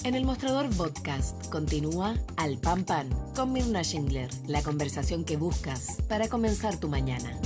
En el Mostrador Podcast continúa Al Pan Pan con Mirna Schindler, la conversación que buscas para comenzar tu mañana.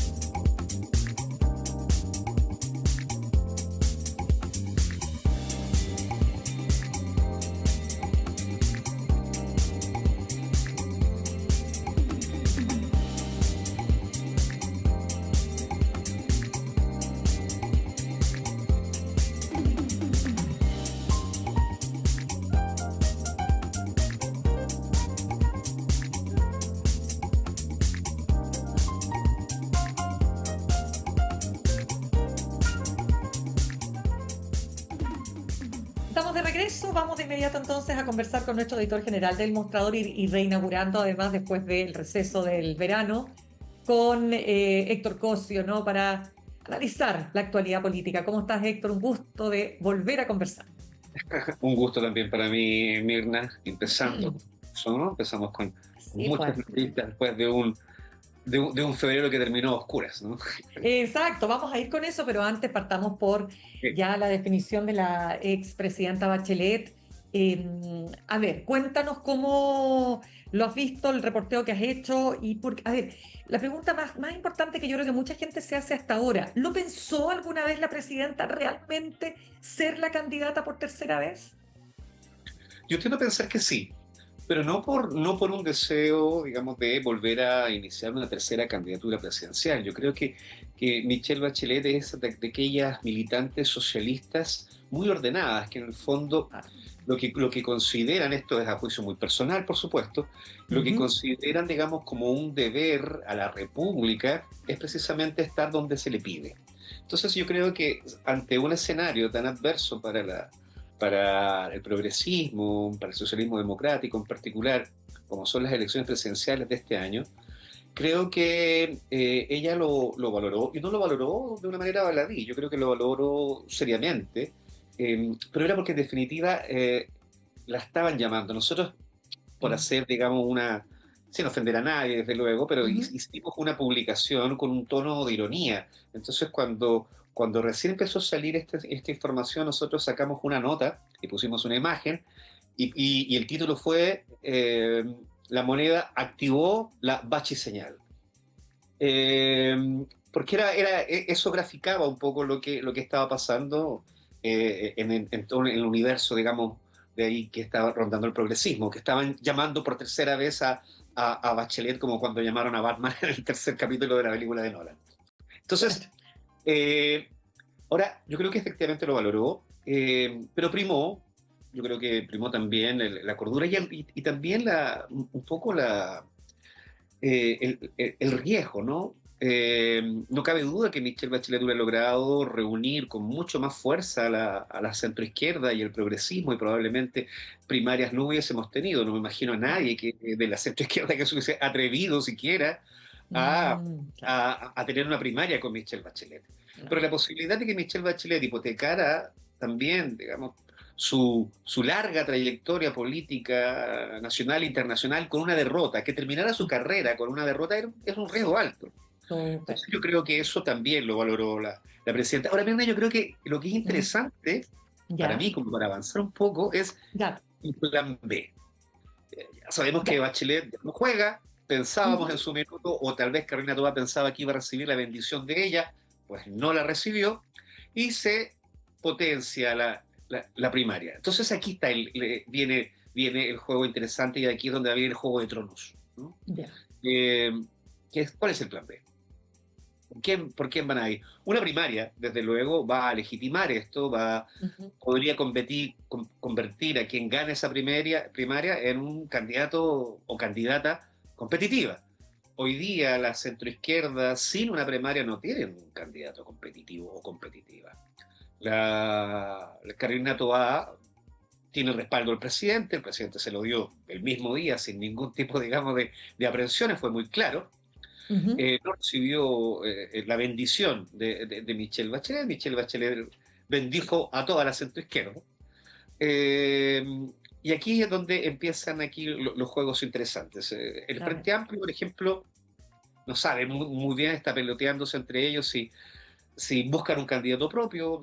Estamos de regreso, vamos de inmediato entonces a conversar con nuestro editor general del Mostrador y reinaugurando además después del receso del verano con Héctor Cosio, ¿no? Para analizar la actualidad política. ¿Cómo estás, Héctor? Un gusto de volver a conversar. Un gusto también para mí, Mirna, empezando, ¿no? Empezamos con Sí, muchas pues. noticias después de un febrero que terminó a oscuras, ¿no? Exacto, vamos a ir con eso, pero antes partamos por ya la definición de la expresidenta Bachelet. A ver, cuéntanos cómo lo has visto, el reporteo que has hecho a ver, la pregunta más importante que yo creo que mucha gente se hace hasta ahora, ¿lo pensó alguna vez la presidenta realmente ser la candidata por tercera vez? Yo tiendo a pensar que sí, pero no por un deseo, digamos, de volver a iniciar una tercera candidatura presidencial. Yo creo que Michelle Bachelet es de aquellas militantes socialistas muy ordenadas, que en el fondo Ah, lo que consideran, esto es a juicio muy personal, por supuesto, lo que ujú. consideran, digamos, como un deber a la República es precisamente estar donde se le pide. Entonces yo creo que ante un escenario tan adverso para el progresismo, para el socialismo democrático en particular, como son las elecciones presidenciales de este año, creo que ella lo valoró, y no lo valoró de una manera baladí, yo creo que lo valoró seriamente, pero era porque en definitiva la estaban llamando. Nosotros, por Mm, hacer, digamos, sin ofender a nadie, desde luego, pero ujú. hicimos una publicación con un tono de ironía. Entonces, cuando recién empezó a salir esta información, nosotros sacamos una nota y pusimos una imagen, y el título fue La moneda activó la bachiseñal. Porque eso graficaba un poco lo que estaba pasando en todo el universo, digamos, de ahí que estaba rondando el progresismo, que estaban llamando por tercera vez a Bachelet como cuando llamaron a Batman en el tercer capítulo de la película de Nolan. Entonces, eh, ahora, yo creo que efectivamente lo valoró, pero yo creo que primó también la cordura y también un poco el riesgo, ¿no? No cabe duda que Michelle Bachelet hubiera logrado reunir con mucho más fuerza a la centroizquierda y el progresismo, y probablemente primarias no hubiésemos tenido. No me imagino a nadie de la centroizquierda que se hubiese atrevido siquiera a, Claro, a tener una primaria con Michelle Bachelet. Pero claro. la posibilidad de que Michelle Bachelet hipotecara también, digamos, su larga trayectoria política nacional e internacional con una derrota, que terminara su carrera con una derrota, es un riesgo alto. Súper. Entonces yo creo que eso también lo valoró la presidenta. Ahora bien, yo creo que lo que es Mm, interesante para Ya, mí, como para avanzar un poco, es ya, el plan B. Ya sabemos que ya. Bachelet no juega, pensábamos en Ujú. su minuto, o tal vez Carolina Toa pensaba que iba a recibir la bendición de ella, pues no la recibió, y se potencia la primaria. Entonces aquí viene el juego interesante, y aquí es donde viene el juego de tronos, ¿no? Ya. Eh, ¿Cuál es el plan B? ¿Por quién van a ir? Una primaria, desde luego, va a legitimar esto, Ujú. podría convertir a quien gane esa primaria en un candidato o candidata competitiva. Hoy día la centroizquierda sin una primaria no tiene un candidato competitivo o competitiva. La Carolina Toa tiene el respaldo del presidente, el presidente se lo dio el mismo día sin ningún tipo, digamos, de aprensiones, fue muy claro. Ujú. No recibió la bendición de Michelle Bachelet. Michelle Bachelet bendijo a toda la centroizquierda. Eh, y aquí es donde empiezan los juegos interesantes. El A ver. Frente Amplio, por ejemplo, no sabe muy bien, está peloteándose entre ellos si buscan un candidato propio,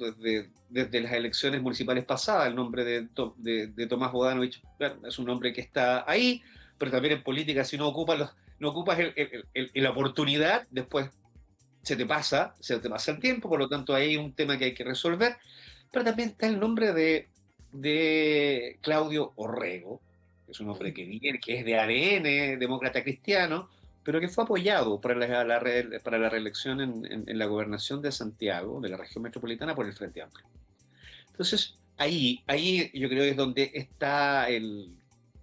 desde las elecciones municipales pasadas, el nombre de Tomás Bodanovich, claro, es un nombre que está ahí, pero también en política, si no ocupas la oportunidad, después se te pasa el tiempo, por lo tanto hay un tema que hay que resolver, pero también está el nombre de Claudio Orrego, que es un hombre que viene, que es de ADN, demócrata cristiano, pero que fue apoyado para la reelección en la gobernación de Santiago, de la región metropolitana, por el Frente Amplio. Entonces, ahí yo creo que es donde está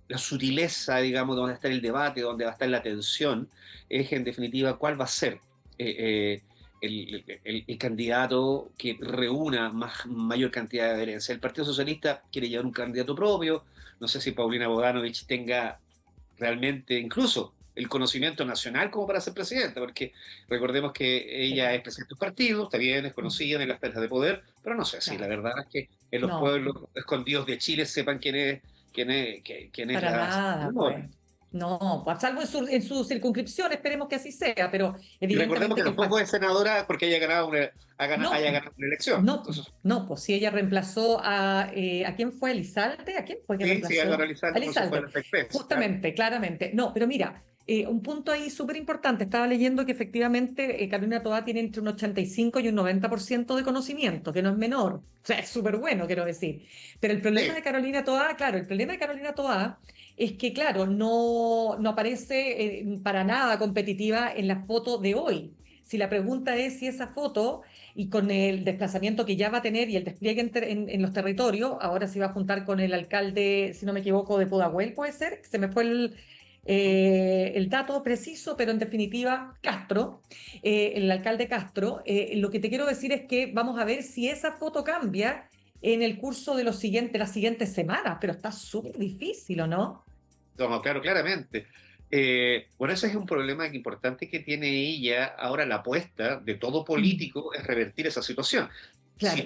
la sutileza, digamos, donde está el debate, donde va a estar la tensión, es en definitiva cuál va a ser el candidato que reúna mayor cantidad de adherencia. El Partido Socialista quiere llevar un candidato propio, no sé si Paulina Bodanovich tenga realmente incluso el conocimiento nacional como para ser presidenta, porque recordemos que ella es presidenta de un partido, está bien, es conocida en las esferas de poder, pero no sé si la verdad es que en los pueblos escondidos de Chile sepan quién es Para la... nada, pues. No, pues salvo en su circunscripción, esperemos que así sea, pero Y recordemos evidentemente que que el tampoco es senadora porque haya ganado no, haya ganado una elección. no, Entonces, no, pues si ella reemplazó ¿a quién fue? ¿Elizalde? ¿A quién fue que sí, Álvaro reemplazó? A Elizalde cuando se fue a Elizalde, la FECPES, claro. justamente, claramente. No, pero mira, un punto ahí súper importante. Estaba leyendo que efectivamente Carolina Toá tiene entre un 85 y un 90% de conocimiento, que no es menor. O sea, es súper bueno, quiero decir. Pero el problema Sí. de Carolina Toá, claro, el problema de Carolina Toá es que, claro, no aparece para nada competitiva en la foto de hoy. Si la pregunta es si esa foto y con el desplazamiento que ya va a tener y el despliegue en los territorios, ahora se va a juntar con el alcalde, si no me equivoco, de Pudahuel, puede ser, se me fue el dato preciso, pero en definitiva, Castro, el alcalde Castro, lo que te quiero decir es que vamos a ver si esa foto cambia en el curso de las siguientes semanas, pero está súper difícil, ¿o no? No, claro, claramente. Bueno, ese es un problema importante que tiene ella. Ahora la apuesta de todo Mm, político es revertir esa situación. claro,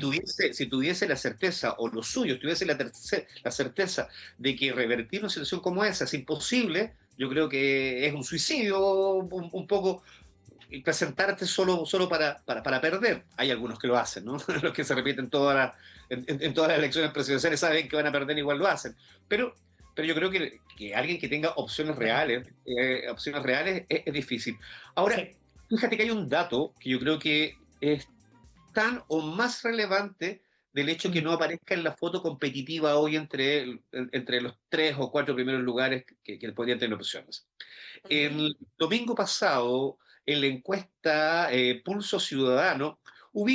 Si tuviese la certeza, o los suyos tuviese la certeza de que revertir una situación como esa es imposible, yo creo que es un suicidio un poco presentarte solo para perder. Hay algunos que lo hacen, ¿no? Los que se repiten en todas las elecciones presidenciales saben que van a perder, igual lo hacen. Pero yo creo que alguien que tenga claro. opciones reales es difícil. Ahora, Sí. fíjate que hay un dato que yo creo que es tan o más relevante del hecho que Mm, no aparezca en la foto competitiva hoy entre los 3 o 4 primeros lugares que podrían tener opciones. ujú. El domingo pasado, en la encuesta Pulso Ciudadano,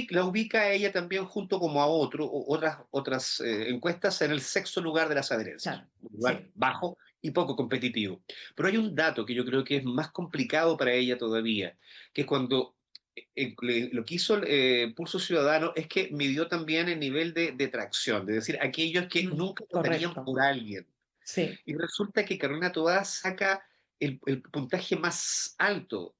la ubica a ella también junto como a otras encuestas en el sexto lugar de las adherencias, Claro, un lugar sí. bajo y poco competitivo. Pero hay un dato que yo creo que es más complicado para ella todavía, que es cuando lo que hizo Pulso Ciudadano es que midió también el nivel de tracción, es decir, aquellos que nunca votarían Correcto. por alguien. Sí, Y resulta que Carolina Toá saca el puntaje más alto.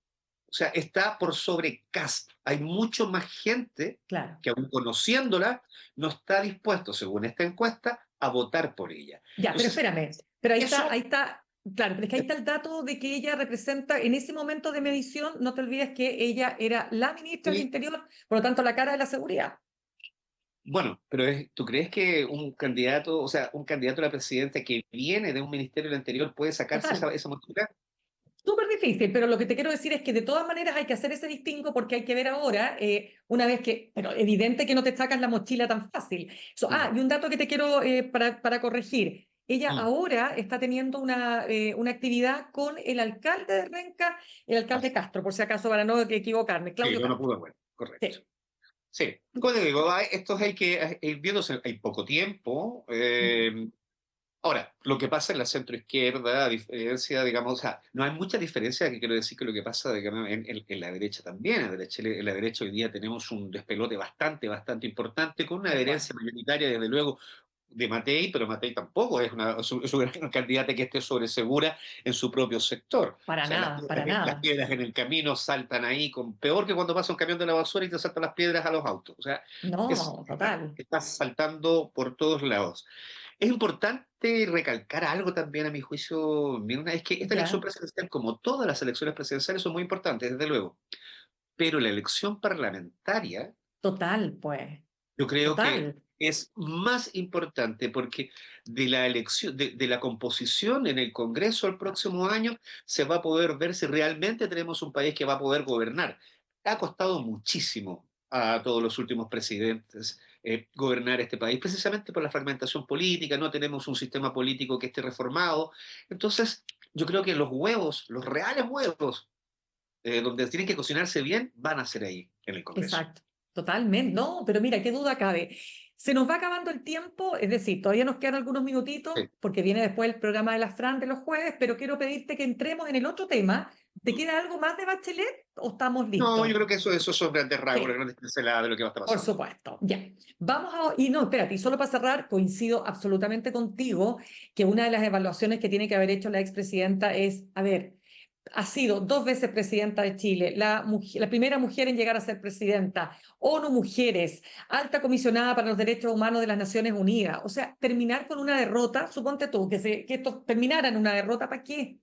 O sea, está por sobre Kast. Hay mucho más gente claro. que, aun conociéndola, no está dispuesto, según esta encuesta, a votar por ella. Ya, pero Entonces, espérame, pero eso, ahí está, claro, pero es que ahí está el dato de que ella representa, en ese momento de medición, no te olvides que ella era la ministra del sí, Interior, por lo tanto, la cara de la seguridad. bueno, pero ¿tú crees que un candidato, o sea, un candidato a la presidenta que viene de un ministerio del Interior puede sacarse Total. esa mochila? Súper difícil, pero lo que te quiero decir es que de todas maneras hay que hacer ese distingo porque hay que ver ahora, una vez que, pero evidente que no te sacas la mochila tan fácil. Mm, Y un dato que te quiero para corregir. Ella mm. ahora está teniendo una actividad con el alcalde de Renca, el Ah, alcalde Castro, por si acaso, para no equivocarme, sí, Claudio yo no Castro. pude, bueno, correcto. Sí. Sí, como te digo, estos hay que ir viéndose, hay poco tiempo. Mm, Ahora, lo que pasa en la centroizquierda, a diferencia, digamos, o sea, no hay mucha diferencia, que quiero decir que lo que pasa, digamos, en la derecha también. En la derecha hoy día tenemos un despelote bastante importante, con una tal cual. adherencia mayoritaria, desde luego, de Matei, pero Matei tampoco es una candidata que esté sobresegura en su propio sector. O Para sea, nada, para las nada. piedras en el camino saltan ahí, peor que cuando pasa un camión de la basura y te saltan las piedras a los autos. O sea, No, total. está saltando por todos lados. Es importante recalcar algo también, a mi juicio, Mirna, es que esta elección Ya. presidencial, como todas las elecciones presidenciales, son muy importantes, desde luego. pero la elección parlamentaria, Total, pues, yo creo que total. es más importante porque de la elección, de la composición en el Congreso el próximo año se va a poder ver si realmente tenemos un país que va a poder gobernar. Ha costado muchísimo a todos los últimos presidentes gobernar este país, precisamente por la fragmentación política, no tenemos un sistema político que esté reformado. Entonces, yo creo que los huevos, los reales huevos, donde tienen que cocinarse bien, van a ser ahí, en el Congreso. Exacto, totalmente. No, pero mira, qué duda cabe. Se nos va acabando el tiempo, es decir, todavía nos quedan algunos minutitos Sí. porque viene después el programa de la Fran de los jueves, pero quiero pedirte que entremos en el otro tema. ¿Te queda algo más de Bachelet o estamos No, yo listos? creo que eso son grandes rasgos, las Sí, grandes pinceladas de lo que va a estar por pasando. supuesto. Ya. Vamos a... Y no, espérate, y solo para cerrar, coincido absolutamente contigo que una de las evaluaciones que tiene que haber hecho la expresidenta es, a ver, ha sido 2 veces presidenta de Chile, la primera mujer en llegar a ser presidenta, ONU Mujeres, alta comisionada para los derechos humanos de las Naciones Unidas. O sea, terminar con una derrota, suponte tú, que esto terminara en una derrota, ¿para qué?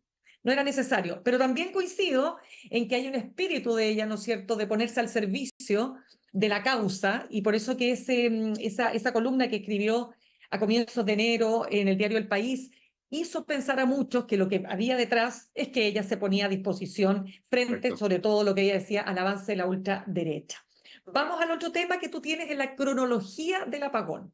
No era necesario. Pero también coincido en que hay un espíritu de ella, ¿no es cierto?, de ponerse al servicio de la causa, y por eso que esa columna que escribió a comienzos de enero en el diario El País hizo pensar a muchos que lo que había detrás es que ella se ponía a disposición frente, Correcto. sobre todo lo que ella decía, al avance de la ultraderecha. Vamos al otro tema que tú tienes en la cronología del apagón.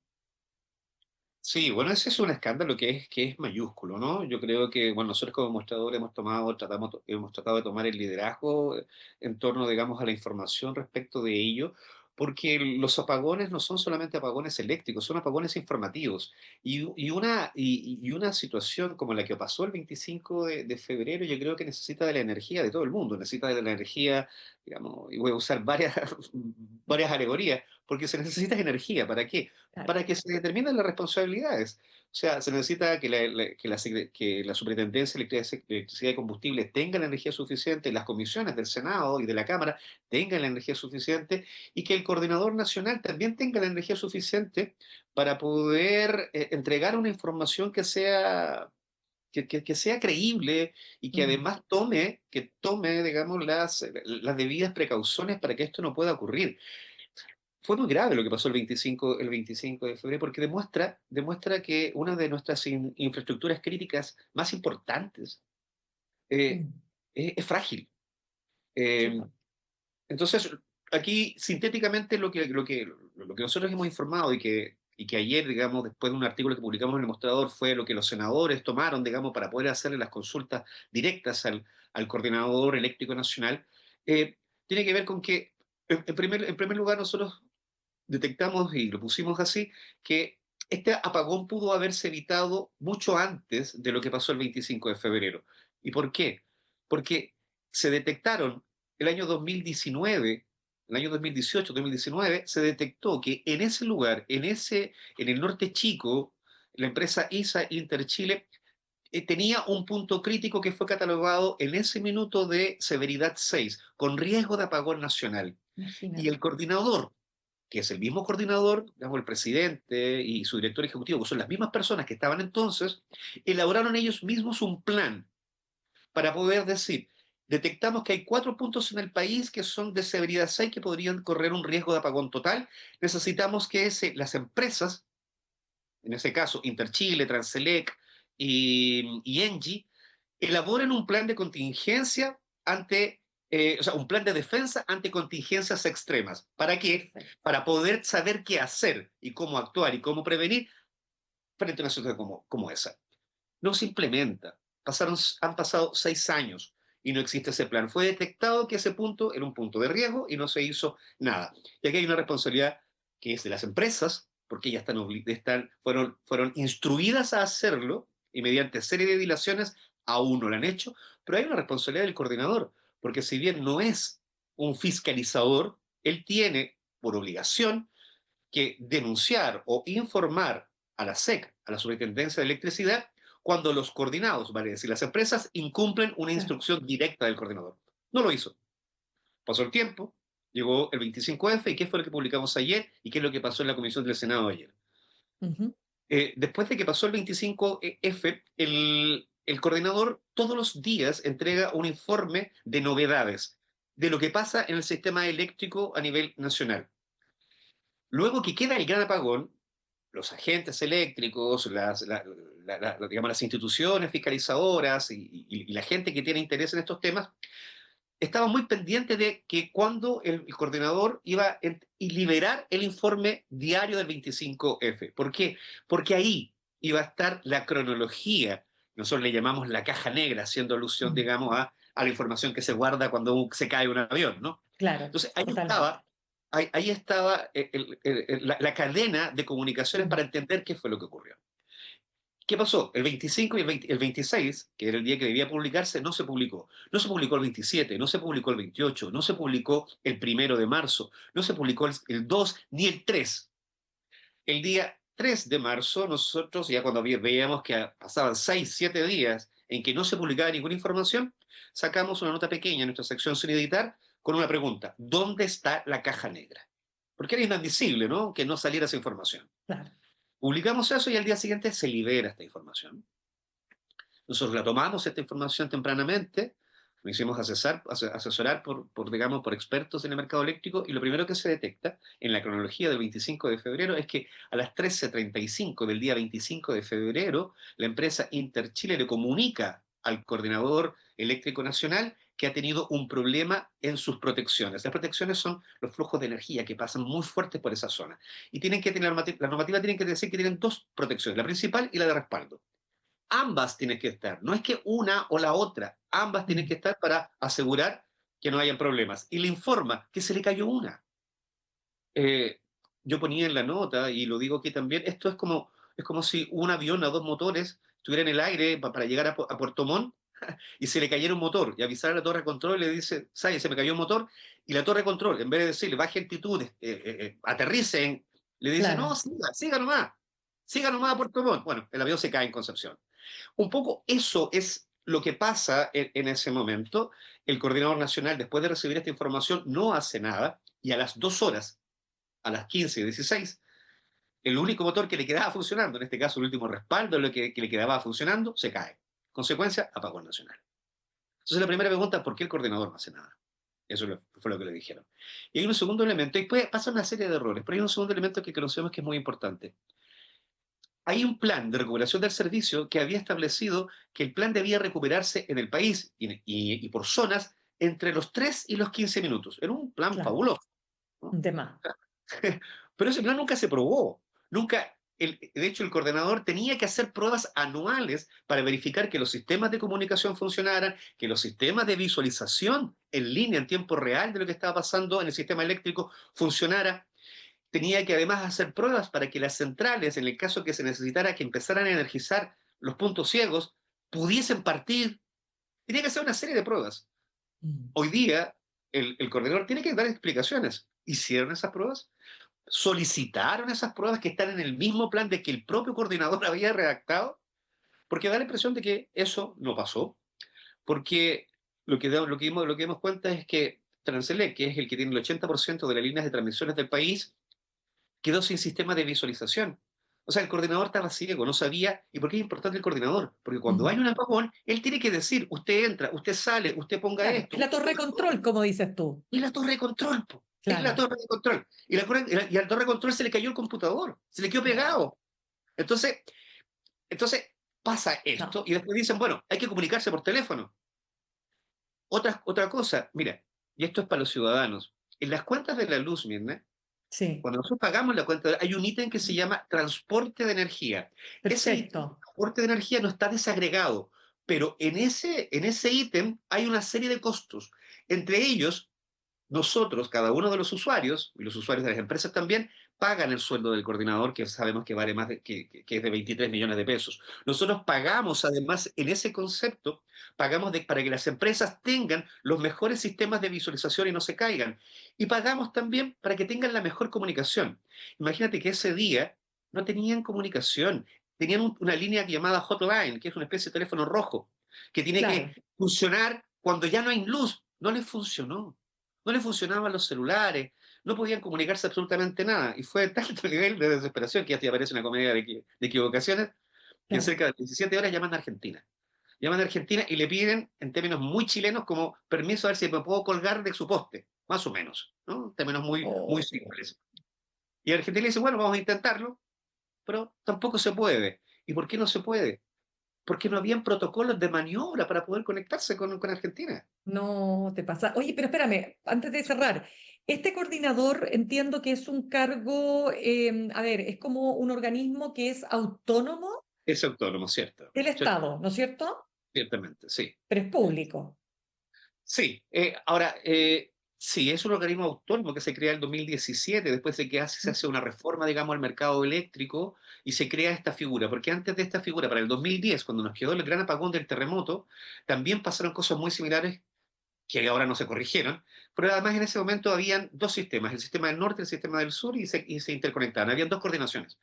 Sí, bueno, ese es un escándalo que es mayúsculo, ¿no? Yo creo que, bueno, nosotros como mostradores hemos tratado de tomar el liderazgo en torno, digamos, a la información respecto de ello, porque los apagones no son solamente apagones eléctricos, son apagones informativos. Y una situación como la que pasó el 25 de febrero, yo creo que necesita de la energía de todo el mundo, necesita de la energía, digamos, y voy a usar varias, varias alegorías, porque se necesita energía. ¿Para qué? Claro. Para que se determinen las responsabilidades. O sea, se necesita que la Superintendencia de Electricidad y Combustible tenga la energía suficiente, las comisiones del Senado y de la Cámara tengan la energía suficiente y que el coordinador nacional también tenga la energía suficiente para poder entregar una información que sea creíble y que Mm. además que tome, digamos, las debidas precauciones para que esto no pueda ocurrir. Fue muy grave lo que pasó el 25 de febrero porque demuestra que una de nuestras infraestructuras críticas más importantes eh, Mm. es frágil. Sí, Eh, pues. entonces, aquí sintéticamente lo que nosotros hemos informado y que ayer, digamos, después de un artículo que publicamos en el Mostrador, fue lo que los senadores tomaron, digamos, para poder hacerle las consultas directas al Coordinador Eléctrico Nacional, tiene que ver con que, en primer lugar, nosotros detectamos, y lo pusimos así, que este apagón pudo haberse evitado mucho antes de lo que pasó el 25 de febrero. ¿Y por qué? Porque se detectaron el año 2019, el año 2018, 2019, se detectó que en ese lugar, en el norte chico, la empresa ISA Interchile tenía un punto crítico que fue catalogado en ese minuto de severidad 6, con riesgo de apagón nacional. Y Imagínate. el coordinador, que es el mismo coordinador, digamos, el presidente y su director ejecutivo, que son las mismas personas que estaban entonces, elaboraron ellos mismos un plan para poder decir, detectamos que hay 4 puntos en el país que son de severidad 6 que podrían correr un riesgo de apagón total. Necesitamos que las empresas, en ese caso Interchile, Transelec y Engie, elaboren un plan de contingencia o sea, un plan de defensa ante contingencias extremas. ¿Para qué? Perfecto. Para poder saber qué hacer y cómo actuar y cómo prevenir frente a una situación como esa. No se implementa. Han pasado 6 años y no existe ese plan. Fue detectado que ese punto era un punto de riesgo y no se hizo nada. Y aquí hay una responsabilidad que es de las empresas, porque ellas fueron instruidas a hacerlo y mediante serie de dilaciones aún no lo han hecho, pero hay una responsabilidad del coordinador, porque si bien no es un fiscalizador, él tiene por obligación que denunciar o informar a la SEC, a la Superintendencia de Electricidad, cuando los coordinados, vale decir, las empresas, incumplen una Claro. instrucción directa del coordinador. No lo hizo. Pasó el tiempo, llegó el 25F, ¿y qué fue lo que publicamos ayer? ¿Y qué es lo que pasó en la comisión del Senado ayer? Ujú. Después de que pasó el 25F, el coordinador todos los días entrega un informe de novedades, de lo que pasa en el sistema eléctrico a nivel nacional. Luego que queda el gran apagón, los agentes eléctricos, digamos, las instituciones fiscalizadoras y la gente que tiene interés en estos temas, estaban muy pendientes de que cuando el coordinador iba a liberar el informe diario del 25F. ¿Por qué? Porque ahí iba a estar la cronología, nosotros le llamamos la caja negra, haciendo alusión, digamos, a la información que se guarda cuando se cae un avión, ¿no? Claro, Entonces, totalmente. ahí estaba la cadena de comunicaciones para entender qué fue lo que ocurrió. ¿Qué pasó? El 25 y el 26, que era el día que debía publicarse, no se publicó. No se publicó el 27, no se publicó el 28, no se publicó el 1 de marzo, no se publicó el 2 ni el 3. El día 3 de marzo, nosotros ya cuando veíamos que pasaban 6, 7 días en que no se publicaba ninguna información, sacamos una nota pequeña en nuestra sección sin editar con una pregunta: ¿dónde está la caja negra? Porque era inadmisible, ¿no?, que no saliera esa información. Claro. Publicamos eso y al día siguiente se libera esta información. Nosotros la tomamos esta información tempranamente, nos hicimos asesorar digamos, por expertos en el mercado eléctrico, y lo primero que se detecta en la cronología del 25 de febrero es que a las 13:35 del día 25 de febrero la empresa Interchile le comunica al coordinador eléctrico nacional que ha tenido un problema en sus protecciones. Las protecciones son los flujos de energía que pasan muy fuertes por esa zona. Y tienen que tener, la normativa tiene que decir que tienen dos protecciones, la principal y la de respaldo. Ambas tienen que estar, no es que una o la otra, ambas tienen que estar para asegurar que no hayan problemas. Y le informa que se le cayó una. Yo ponía en la nota, y lo digo aquí también, esto es como si un avión a dos motores estuviera en el aire para llegar a Puerto Montt y se le cayera un motor, y avisar a la torre de control y le dice: "Sabe, se me cayó un motor", y la torre de control, en vez de decirle baje altitudes, aterricen, le dice: Claro. "No, siga nomás a Puerto Montt". Bueno, el avión se cae en Concepción. Un poco eso es lo que pasa en ese momento. El coordinador nacional, después de recibir esta información, no hace nada, y a las 2 horas, a las 15:16, el único motor que le quedaba funcionando, en este caso el último respaldo lo que le quedaba funcionando, se cae. Consecuencia: apagón nacional. Entonces la primera pregunta: ¿por qué el coordinador no hace nada? Eso fue lo que le dijeron. Y hay un segundo elemento, y pasa una serie de errores, pero hay un segundo elemento que conocemos que es muy importante. Hay un plan de recuperación del servicio que había establecido que el plan debía recuperarse en el país y por zonas entre los 3 y los 15 minutos. Era un plan Claro. fabuloso, ¿no? Un tema. Pero ese plan nunca se probó. Nunca, de hecho, el coordinador tenía que hacer pruebas anuales para verificar que los sistemas de comunicación funcionaran, que los sistemas de visualización en línea, en tiempo real de lo que estaba pasando en el sistema eléctrico funcionara. Tenía que además hacer pruebas para que las centrales, en el caso que se necesitara que empezaran a energizar los puntos ciegos, pudiesen partir. Tenía que hacer una serie de pruebas. Mm. Hoy día, el coordinador tiene que dar explicaciones. ¿Hicieron esas pruebas? ¿Solicitaron esas pruebas que están en el mismo plan de que el propio coordinador había redactado? Porque da la impresión de que eso no pasó. Porque lo que dimos cuenta es que Transelec, que es el que tiene el 80% de las líneas de transmisiones del país, quedó sin sistema de visualización. O sea, el coordinador estaba ciego, no sabía. ¿Y por qué es importante el coordinador? Porque cuando hay un apagón, él tiene que decir: usted entra, usted sale, usted ponga Claro. esto. Es la torre de control, como dices tú. Y la torre de control, po. Es la Claro. torre de control. Y a la torre de control se le cayó el computador, se le quedó No, pegado. Entonces, entonces pasa no. esto y después dicen: bueno, hay que comunicarse por teléfono. Otra cosa, mira, y esto es para los ciudadanos. En las cuentas de la luz, Mirna, Sí. cuando nosotros pagamos la cuenta, hay un ítem que se llama transporte de energía. Ese ítem, Perfecto. transporte de energía, no está desagregado, pero en ese ítem hay una serie de costos. Entre ellos, nosotros, cada uno de los usuarios, y los usuarios de las empresas también, pagan el sueldo del coordinador, que sabemos que vale más que es de 23 millones de pesos. Nosotros pagamos, además, en ese concepto, pagamos para que las empresas tengan los mejores sistemas de visualización y no se caigan. Y pagamos también para que tengan la mejor comunicación. Imagínate que ese día no tenían comunicación, tenían una línea llamada hotline, que es una especie de teléfono rojo, que tiene Claro. que funcionar cuando ya no hay luz. No les funcionó. No les funcionaban los celulares, no podían comunicarse absolutamente nada. Y fue tanto el nivel de desesperación que ya te aparece una comedia de equivocaciones, que en Claro. cerca de 17 horas llaman a Argentina. Llaman a Argentina y le piden, en términos muy chilenos, como permiso a ver si me puedo colgar de su poste, más o menos, ¿no? En términos muy, muy Oh, simples. Y Argentina dice, bueno, vamos a intentarlo, pero tampoco se puede. ¿Y por qué no se puede? Porque no habían protocolos de maniobra para poder conectarse con Argentina. no te pasa. Oye, pero espérame, antes de cerrar, este coordinador entiendo que es un cargo, a ver, es como un organismo que es autónomo Es autónomo, ¿cierto? del Estado, ¿no es cierto? Ciertamente, sí. Pero es público. Sí, ahora, sí, es un organismo autónomo que se crea en el 2017, después de que se hace una reforma, digamos, al mercado eléctrico y se crea esta figura, porque antes de esta figura, para el 2010, cuando nos quedó el gran apagón del terremoto, también pasaron cosas muy similares que ahora no se corrigieron, pero además en ese momento habían dos sistemas, el sistema del norte y el sistema del sur, y se interconectaban, habían dos coordinaciones.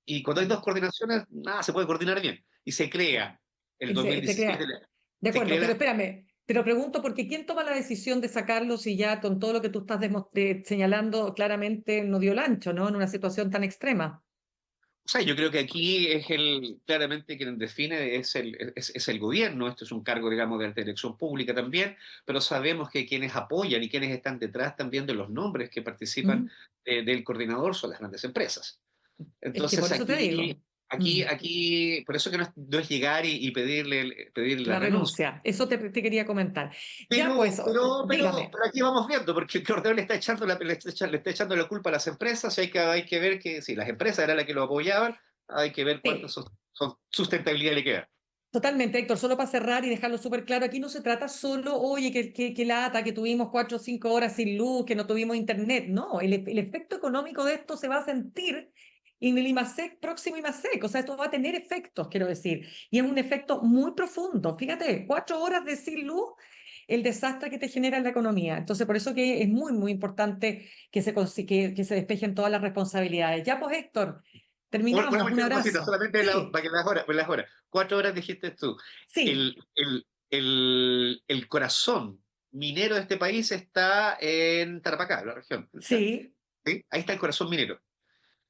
Y cuando hay dos coordinaciones, nada se puede coordinar bien. Y se crea, el Y se, te 2017, crea. De se acuerdo, crea pero la. espérame, te lo pregunto porque ¿quién toma la decisión de sacarlo si ya con todo lo que tú estás señalando claramente no dio el ancho, ¿no? En una situación tan extrema. O sea, yo creo que aquí claramente quien define es el gobierno. Esto es un cargo, digamos, de elección pública también, pero sabemos que quienes apoyan y quienes están detrás también de los nombres que participan ¿Mm? del coordinador son las grandes empresas. Es que por Entonces eso te aquí, digo. aquí, Mm. aquí, por eso que no es llegar y pedirle la La renuncia. renuncia, eso te quería comentar. Ya Pero, pues, pero, pero, dígame. pero aquí vamos viendo, porque el Cordero le está echando la culpa a las empresas, y hay que ver que si las empresas eran las que lo apoyaban, hay que ver cuánto Sí, sustentabilidad le queda. totalmente, Héctor, solo para cerrar y dejarlo súper claro, aquí no se trata solo, oye, que lata, que tuvimos 4 o 5 horas sin luz, que no tuvimos internet. No, el efecto económico de esto se va a sentir en el IMASEC, próximo IMASEC. O sea, esto va a tener efectos, quiero decir. Y es un efecto muy profundo. Fíjate, 4 horas de sin luz, el desastre que te genera en la economía. Entonces, por eso que es muy, muy importante que se despejen todas las responsabilidades. Ya pues, Héctor, Una terminamos. Un última cosita, abrazo. solamente Sí, para que las horas. 4 horas dijiste tú. sí, El corazón minero de este país está en Tarapacá, la región. sí. ¿Sí? Ahí está el corazón minero.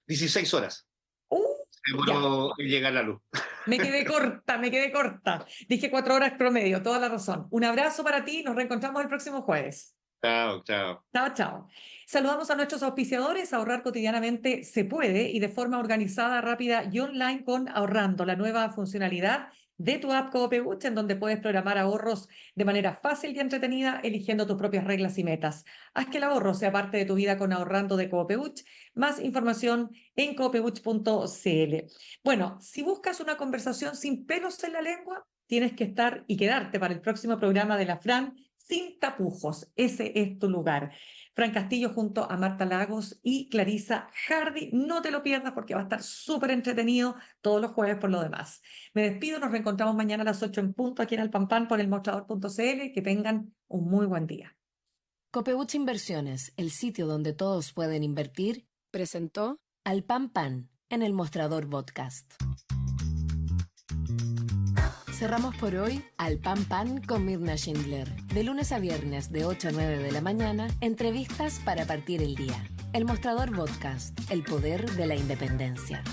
16 horas. Uh, ya. Demoró en llegar la luz. Me quedé corta, me quedé corta. Dije 4 horas promedio, toda la razón. Un abrazo para ti, nos reencontramos el próximo jueves. Chao, chao. Chao, chao. Saludamos a nuestros auspiciadores. Ahorrar cotidianamente se puede y de forma organizada, rápida y online con Ahorrando, la nueva funcionalidad de tu app Coopebutch, en donde puedes programar ahorros de manera fácil y entretenida, eligiendo tus propias reglas y metas. Haz que el ahorro sea parte de tu vida con Ahorrando de Coopebutch. Más información en coopebutch.cl. Bueno, si buscas una conversación sin pelos en la lengua, tienes que estar y quedarte para el próximo programa de la Fran sin tapujos. Ese es tu lugar. Fran Castillo junto a Marta Lagos y Clarisa Hardy. No te lo pierdas porque va a estar súper entretenido todos los jueves por lo demás. Me despido, nos reencontramos mañana a las 8 en punto aquí en Alpampán por elmostrador.cl. Que tengan un muy buen día. Copeuch Inversiones, el sitio donde todos pueden invertir, presentó Al Pan Pan en el Mostrador Podcast. Cerramos por hoy Al Pan Pan con Mirna Schindler. De lunes a viernes de 8 a 9 de la mañana, entrevistas para partir el día. El Mostrador Podcast, el poder de la independencia.